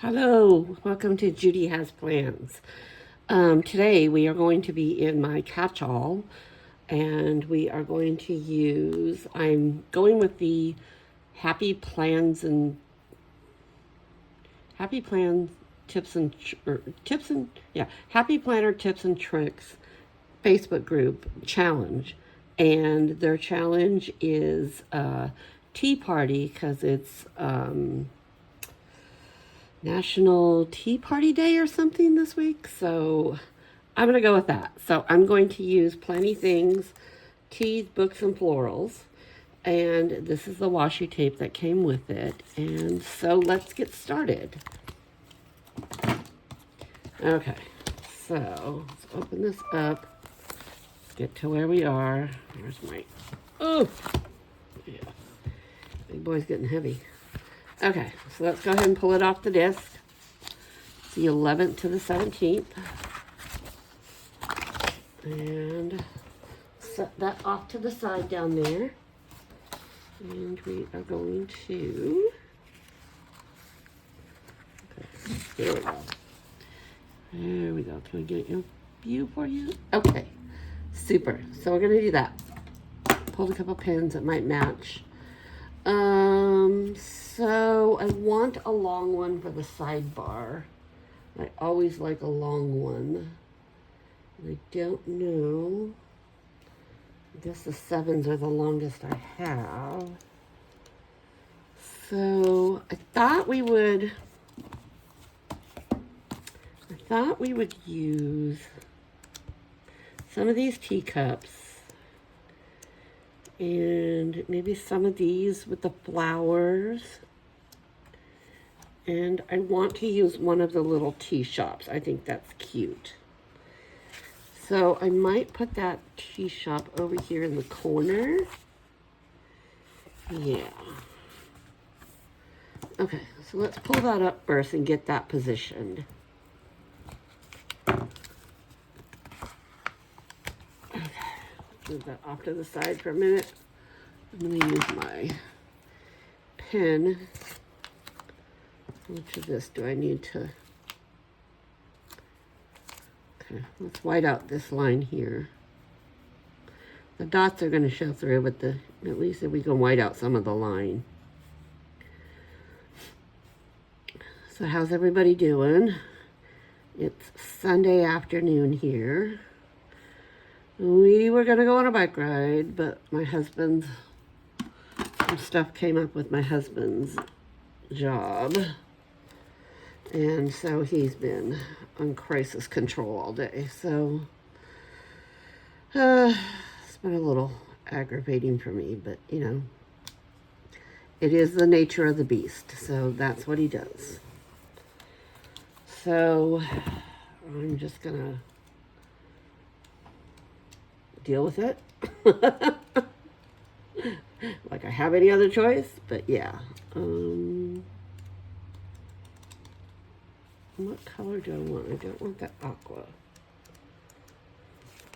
Hello, welcome to Judy Has Plans. Today we are going to be in my Catchall and we are going to use, I'm going with the Happy Plans Tips and, Happy Planner Tips and Tricks Facebook group challenge. And their challenge is Tea Party because it's, National Tea Party Day or something this week. So I'm going to go with that. So I'm going to use Plenty Things, Teas, Books, and Florals. And this is the washi tape that came with it. And so let's get started. Okay, so let's open this up. Let's get to where we are. There's my, oh, yeah, big boy's getting heavy. Okay, so let's go ahead and pull it off the disc. It's the 11th to the 17th. And set that off to the side down there. And we are going to, okay, there we go. There we go. Can we get your view for you? Okay, super. So we're going to do that. Pulled a couple pins that might match. So I want a long one for the sidebar. I always like a long one. I don't know. I guess the 7s are the longest I have. So I thought we would use some of these teacups and maybe some of these with the flowers. And I want to use one of the little tea shops. I think that's cute. So I might put that tea shop over here in the corner. Yeah. Okay, so let's pull that up first and get that positioned. Okay, move that off to the side for a minute. I'm going to use my pen. Which of this do I need to? Okay, let's white out this line here. The dots are going to show through, but at least if we can white out some of the line. So how's everybody doing? It's Sunday afternoon here. We were going to go on a bike ride, but some stuff came up with my husband's job. And so he's been on crisis control all day. So it's been a little aggravating for me, but you know, it is the nature of the beast. So that's what he does. So I'm just gonna deal with it. Like I have any other choice, but yeah. What color do I want? I don't want that aqua.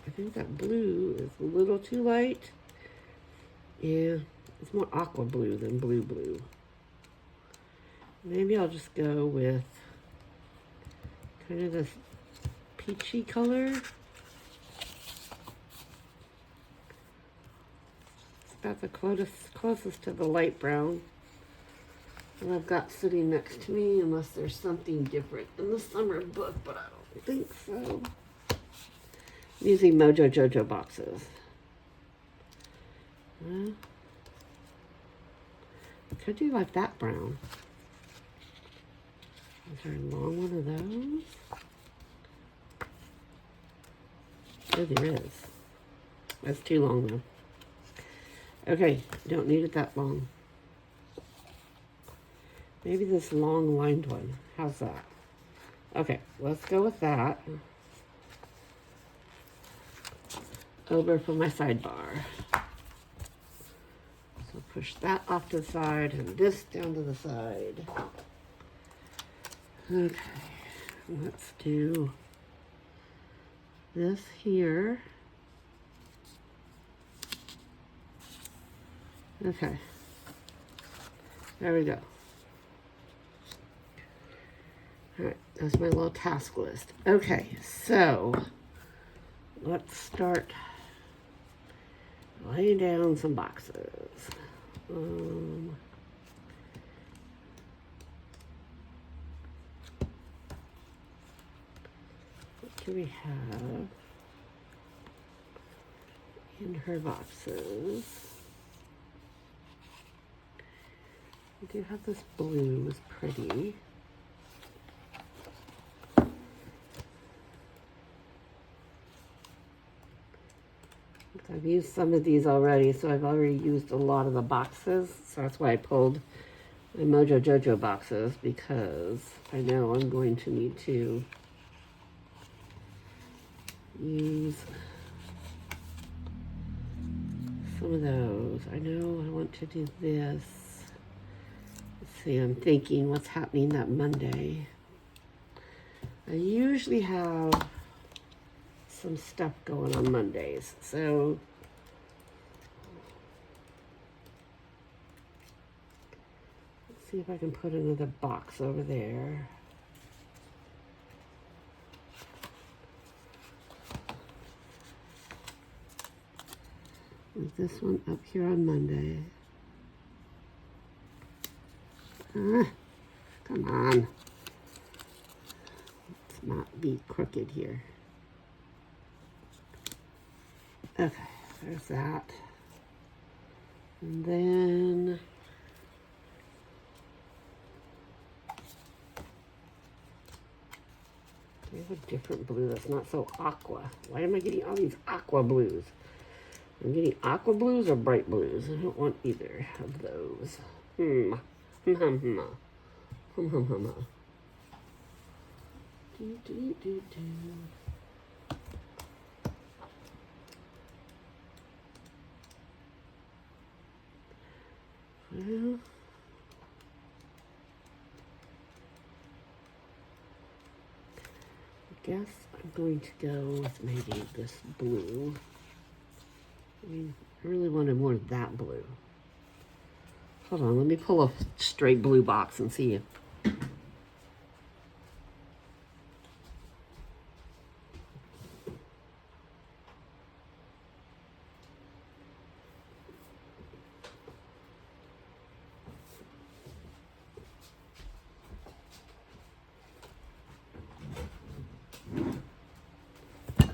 I think that blue is a little too light. Yeah, it's more aqua blue than blue blue. Maybe I'll just go with kind of this peachy color. It's about the closest to the light brown that I've got sitting next to me, unless there's something different in the summer book, but I don't think so. I'm using Mojo Jojo boxes. Could do like that brown. Is there a long one of those? Oh, there is. That's too long though. Okay, don't need it that long. Maybe this long lined one. How's that? Okay, let's go with that. Over for my sidebar. So push that off to the side and this down to the side. Okay, let's do this here. Okay, there we go. All right, that's my little task list. Okay, so let's start laying down some boxes. What do we have in her boxes? We do have this blue, it's pretty. I've used some of these already, so I've already used a lot of the boxes. So that's why I pulled the Mojo Jojo boxes, because I know I'm going to need to use some of those. I know I want to do this. Let's see, I'm thinking what's happening that Monday. I usually have some stuff going on Mondays, so let's see if I can put another box over there. Is this one up here on Monday? Come on. Let's not be crooked here. Okay, there's that. And then we have a different blue that's not so aqua. Why am I getting all these aqua blues? I'm getting aqua blues or bright blues. I don't want either of those. Do, do, do, do. Well, I guess I'm going to go with maybe this blue. I mean, I really wanted more of that blue. Hold on, let me pull a straight blue box and see if.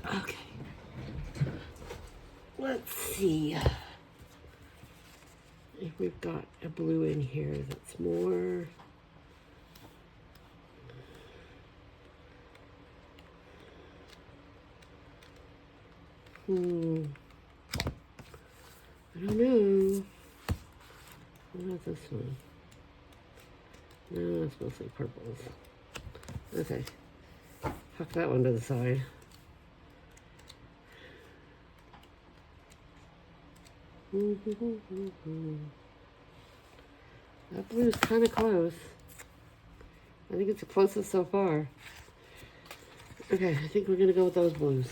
Okay. Let's see if we've got a blue in here that's more. I don't know. What about this one? No, it's mostly purples. Okay. Tuck that one to the side. That blue's kind of close. I think it's the closest so far. Okay, I think we're going to go with those blues.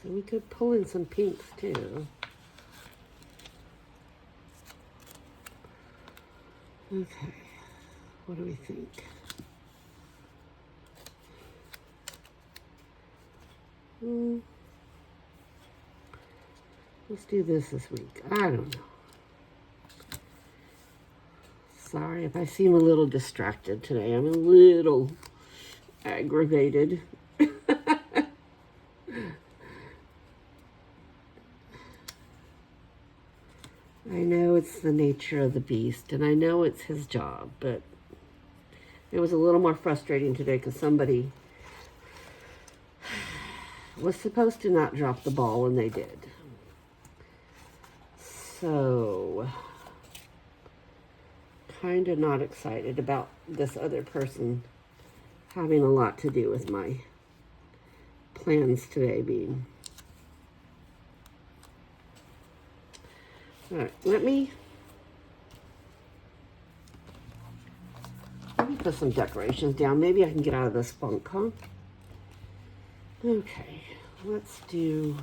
So we could pull in some pinks too. Okay, what do we think? Let's do this week. I don't know. Sorry if I seem a little distracted today. I'm a little aggravated. I know it's the nature of the beast, and I know it's his job, but it was a little more frustrating today because somebody was supposed to not drop the ball, and they did. So, kind of not excited about this other person having a lot to do with my plans today being. All right, let me put some decorations down. Maybe I can get out of this funk, huh? Okay, let's do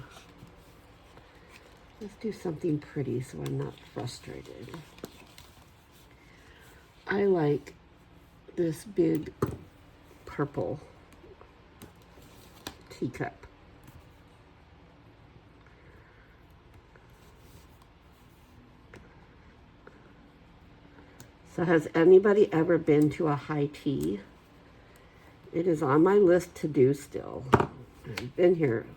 Let's do something pretty so I'm not frustrated. I like this big purple teacup. So has anybody ever been to a high tea? It is on my list to do still. I've been here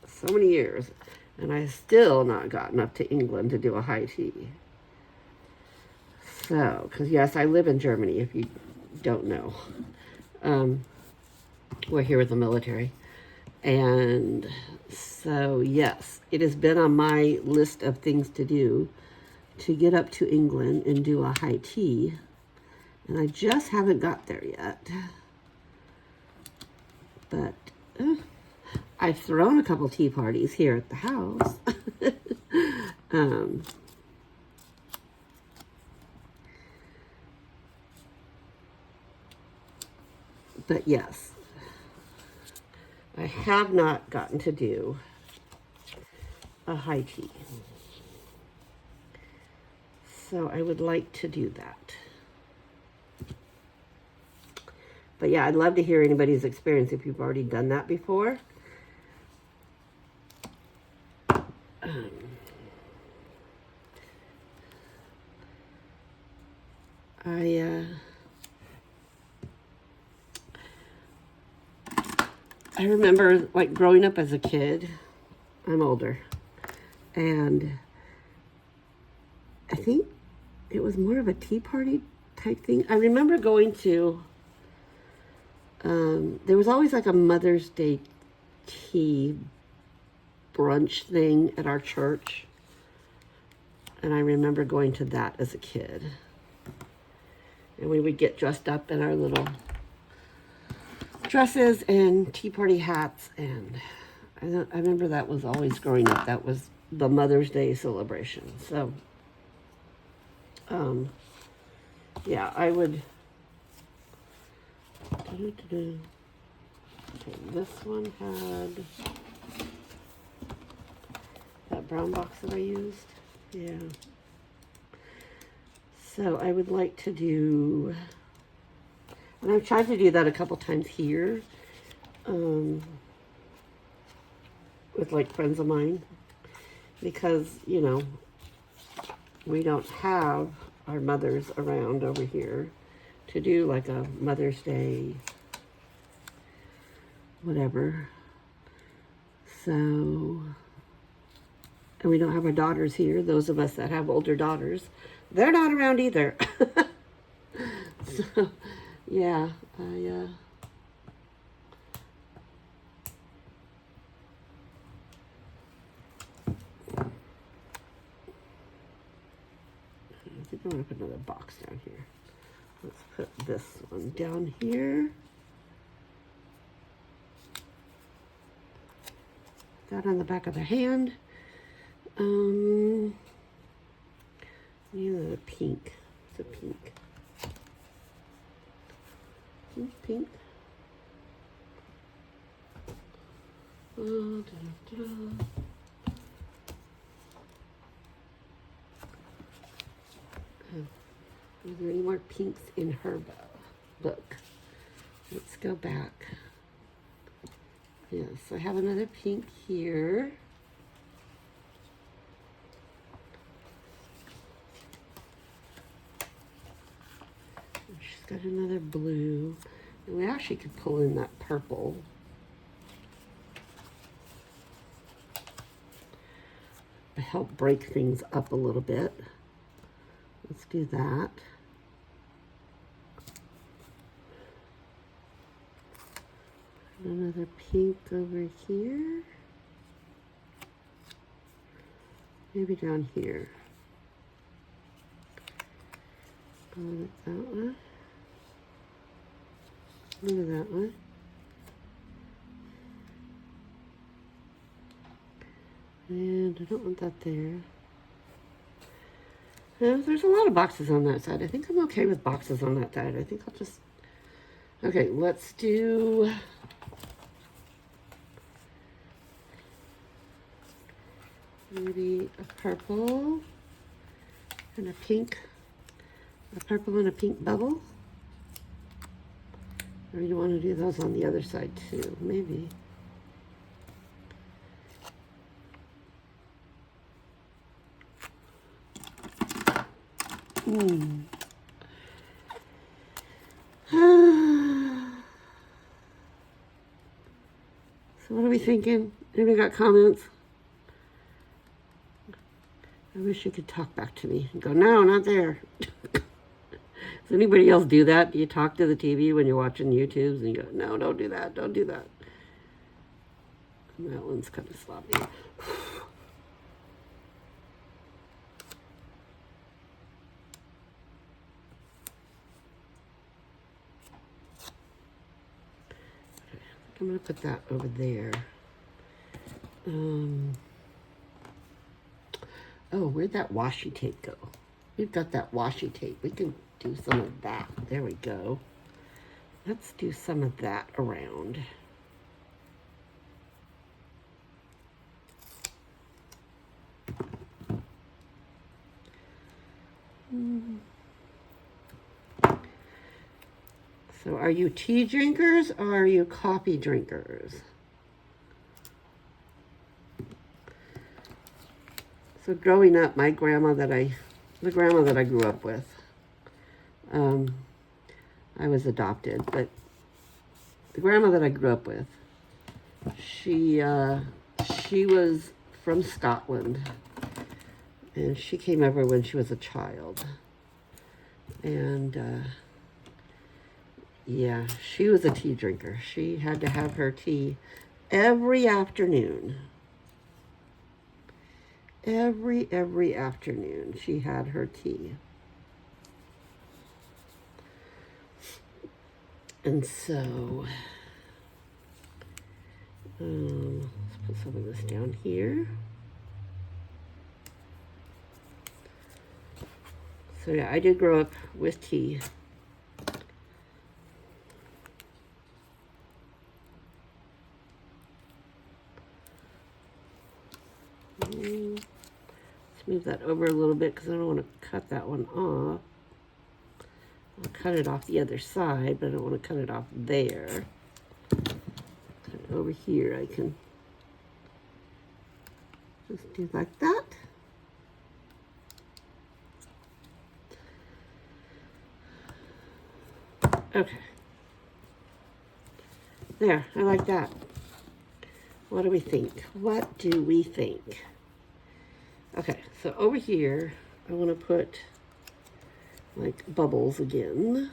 so many years, and I still not gotten up to England to do a high tea. So, because yes, I live in Germany, if you don't know. We're here with the military. And so, yes, it has been on my list of things to do to get up to England and do a high tea. And I just haven't got there yet. But I've thrown a couple tea parties here at the house. But yes, I have not gotten to do a high tea. So I would like to do that. But yeah, I'd love to hear anybody's experience if you've already done that before. I remember like growing up as a kid. I'm older, and I think it was more of a tea party type thing. I remember going to, there was always like a Mother's Day tea brunch thing at our church. And I remember going to that as a kid. And we would get dressed up in our little dresses and tea party hats. And I remember that was always growing up. That was the Mother's Day celebration. So, yeah, I would. Okay, this one had that brown box that I used. Yeah. So I would like to do, and I've tried to do that a couple times here, with like friends of mine, because, you know, we don't have our mothers around over here to do like a Mother's Day, whatever. So, and we don't have our daughters here. Those of us that have older daughters, they're not around either. So, yeah, I think I'm gonna put another box down here. Let's put this one down here. That on the back of the hand. Need a pink. It's a pink. Pink. Oh, are there any more pinks in her book? Let's go back. Yes, I have another pink here. She's got another blue. And we actually could pull in that purple. To help break things up a little bit. Let's do that. Another pink over here. Maybe down here. Go with that one. Look at that one. And I don't want that there. There's a lot of boxes on that side. I think I'm okay with boxes on that side. I think I'll just... Okay, let's do... Maybe a purple and a pink, a purple and a pink bubble. Or you want to do those on the other side too, maybe. So what are we thinking? Anybody got comments? I wish you could talk back to me and go, no, not there. Does anybody else do that? Do you talk to the TV when you're watching YouTubes and you go, no, don't do that, don't do that. And that one's kind of sloppy. I'm going to put that over there. Oh, where'd that washi tape go? We've got that washi tape. We can do some of that. There we go. Let's do some of that around. So are you tea drinkers or are you coffee drinkers? So growing up, the grandma that I grew up with, I was adopted, but the grandma that I grew up with, she was from Scotland, and she came over when she was a child, and yeah, she was a tea drinker. She had to have her tea every afternoon. Every afternoon she had her tea. And so, let's put some of this down here. So yeah, I did grow up with tea. Let's move that over a little bit because I don't want to cut that one off. I'll cut it off the other side, but I don't want to cut it off there. Cut it over here, I can just do like that. Okay. There, I like that. What do we think? What do we think? Okay, so over here, I want to put like bubbles again.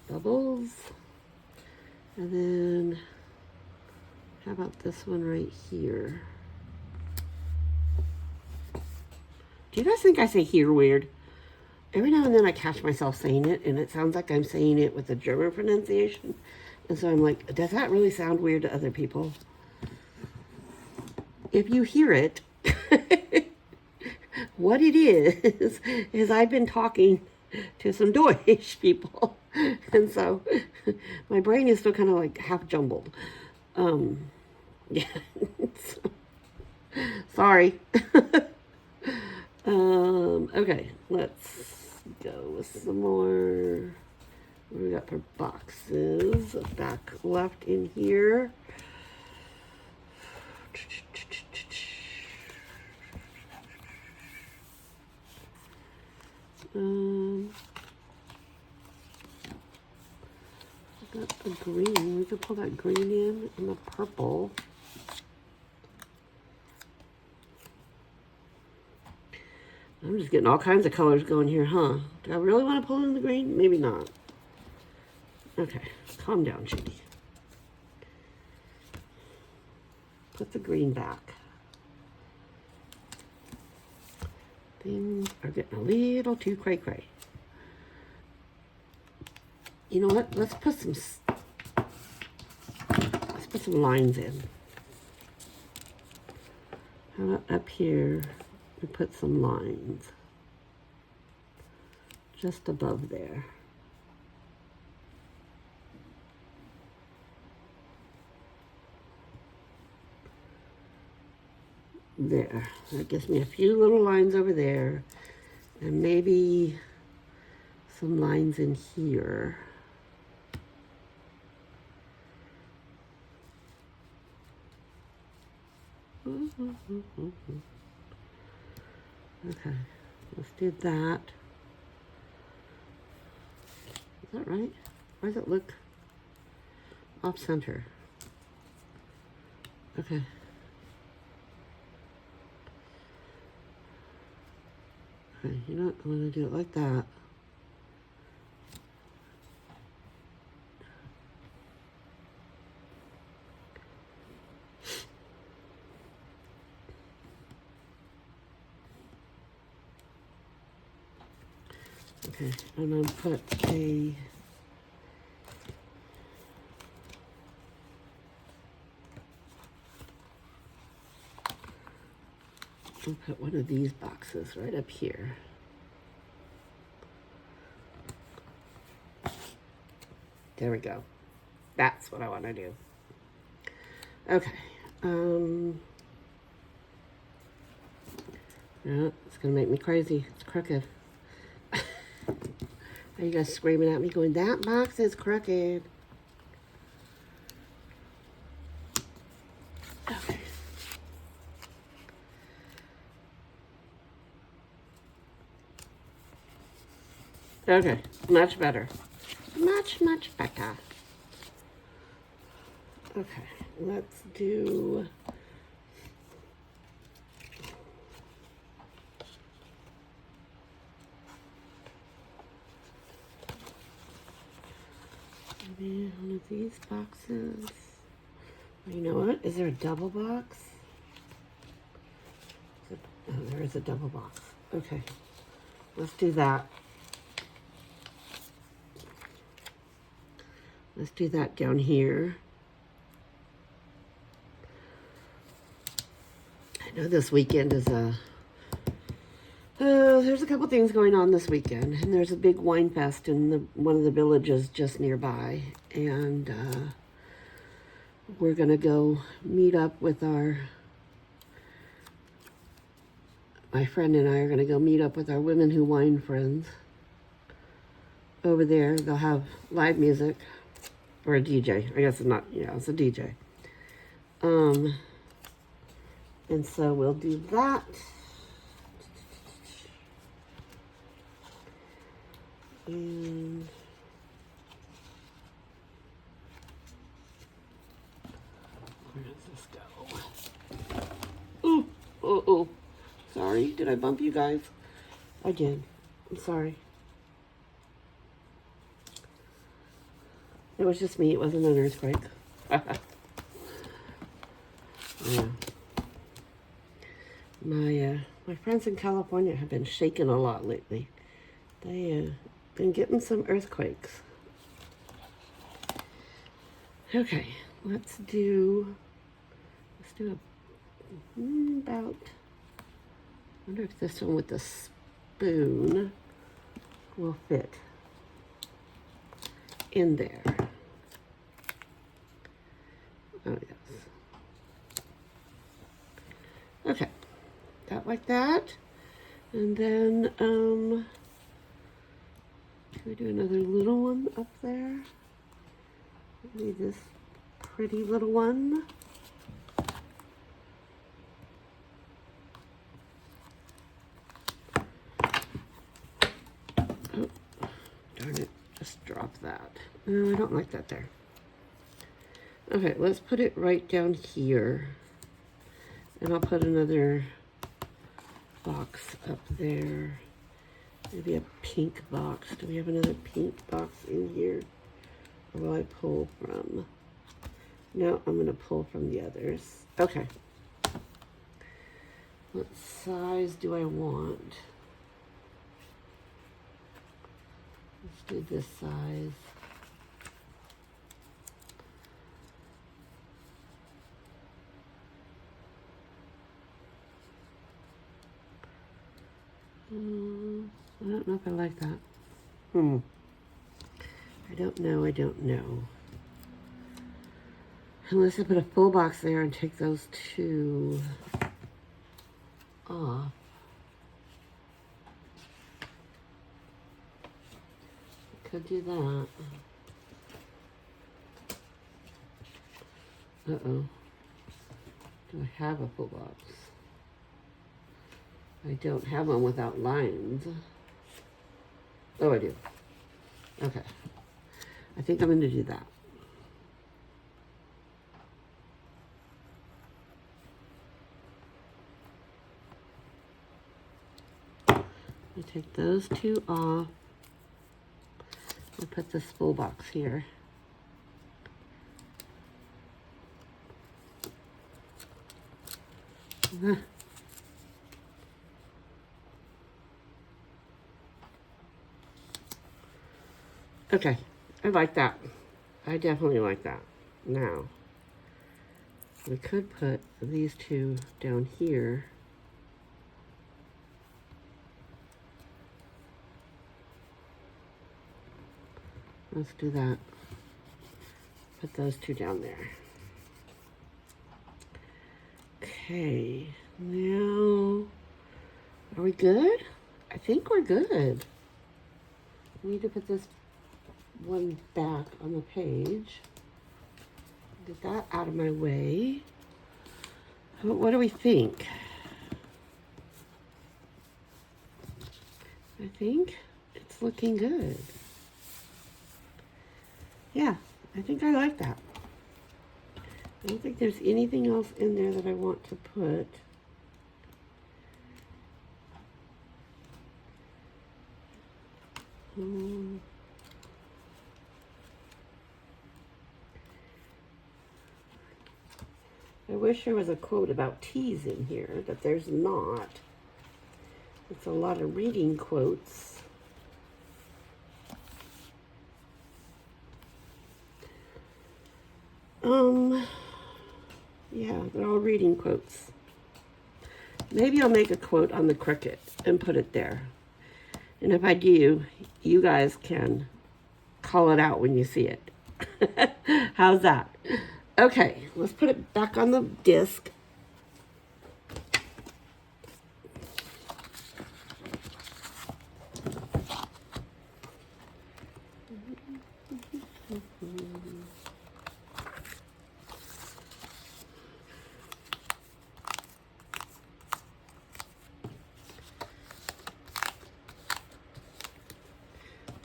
Bubbles. And then, how about this one right here? Do you guys think I say here weird? Every now and then I catch myself saying it, and it sounds like I'm saying it with a German pronunciation. And so I'm like, does that really sound weird to other people? If you hear it, what it is I've been talking to some Deutsch people. And so my brain is still kind of like half jumbled. Yeah. Sorry. Okay, let's go with some more. What do we got for boxes? Back left in here. Got the green. We could pull that green in and the purple. I'm just getting all kinds of colors going here, huh? Do I really want to pull in the green? Maybe not. Okay, calm down, Judy. Put the green back. Things are getting a little too cray-cray. You know what? Let's put some lines in. How about up here? We put some lines just above there. there. That gives me a few little lines over there, and maybe some lines in here. Okay, let's do that. Is that right? Why does it look off center? Okay. Okay, you know what? I'm gonna do it like that. Okay, and then put a I'll put one of these boxes right up here. There we go. That's what I want to do. Okay. Yeah, it's gonna make me crazy. It's crooked. Are you guys screaming at me going, that box is crooked? Okay. Okay, much better. Much, much better. Okay, let's do... maybe one of these boxes. You know what? Is there a double box? Oh, there is a double box. Okay, let's do that. Let's do that down here. I know this weekend is there's a couple things going on this weekend, and there's a big wine fest in one of the villages just nearby, and we're gonna go meet up with my friend and I are gonna go meet up with our Women Who Wine friends over there. They'll have live music, or a DJ. I guess it's not, yeah, it's a DJ. And so we'll do that. And where does this go? Ooh, oh. Sorry, did I bump you guys? I did. I'm sorry. It was just me. It wasn't an earthquake. Yeah. My friends in California have been shaken a lot lately. They been getting some earthquakes. Okay, let's do about. I wonder if this one with the spoon will fit in there. Oh yes. Okay, that like that, and then can we do another little one up there? Maybe this pretty little one. Oh, darn it, just drop that. No, I don't like that there. Okay, let's put it right down here. And I'll put another box up there. Maybe a pink box. Do we have another pink box in here? Or will I pull from? No, I'm gonna pull from the others. Okay. What size do I want? Let's do this size. I don't know if I like that. I don't know. Unless I put a full box there and take those two. off. Could do that. Uh-oh. Do I have a full box? I don't have one without lines. Oh, I do. Okay. I think I'm going to do that. I take those two off. I'll put this full box here. Okay, I like that. I definitely like that. Now, we could put these two down here. Let's do that. Put those two down there. Okay, now, are we good? I think we're good. We need to put this one back on the page. Get that out of my way. What do we think? I think it's looking good. Yeah, I think I like that. I don't think there's anything else in there that I want to put. I wish there was a quote about teas in here, but there's not. It's a lot of reading quotes. Yeah, they're all reading quotes. Maybe I'll make a quote on the Cricut and put it there. And if I do, you guys can call it out when you see it. How's that? Okay, let's put it back on the disc.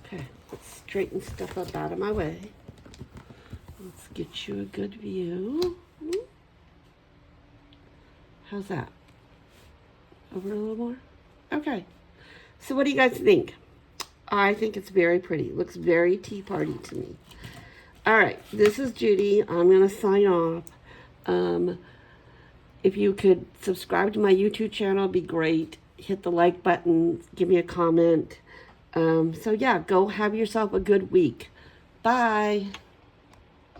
Okay, let's straighten stuff up out of my way. Let's get you a good view. How's that? Over a little more? Okay. So what do you guys think? I think it's very pretty. Looks very tea party to me. All right, this is Judy. I'm going to sign off. If you could subscribe to my YouTube channel, it'd be great. Hit the like button. Give me a comment. So yeah, go have yourself a good week. Bye.